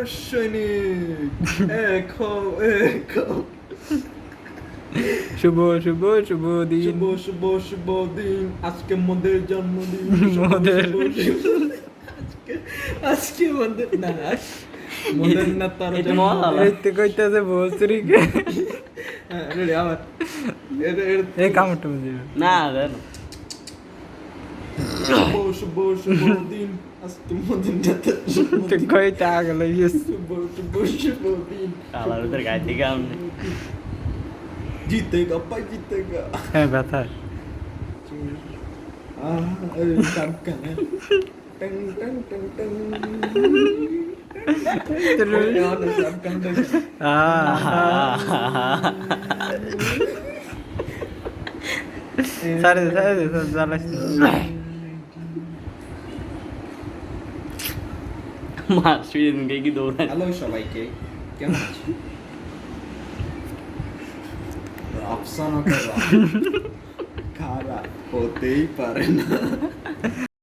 আমার সৈনিক এক হও এক হও। শুভ শুভ শুভ দিন শুভ শুভ শুভ দিন, আজকে মোদের জন্মদিন। মোদের। শুভ, শুভ, শুভ। আজকে আজকে মোদের না মোদের না তার এটা জন্মদিন। মহা। এই তো কইতাছে ভোজপুরিকে হ্যাঁ, ready, আবার এই কামড়টা বুঝিবে না দেন শুভ শুভ শুভ দিন, আজকে মোদের না তার তো জন্মদিন। কইটা গেল ইয়েস শুভ শুভ শুভ দিন, কালার ওদের গায়ে থেকে আমনে জিতেগা পাই জিতেগা। হ্যাঁ ব্যথা Camkan ya. Teng teng teng teng. Terus? Ya, ada camkan teng. সারে সারে জ্বালাস মার শুয়ে দিন কি দৌড়ায় হ্যালো সবাইকে, কেমন আছো? আফসানা খারাপ হতেই পারে না।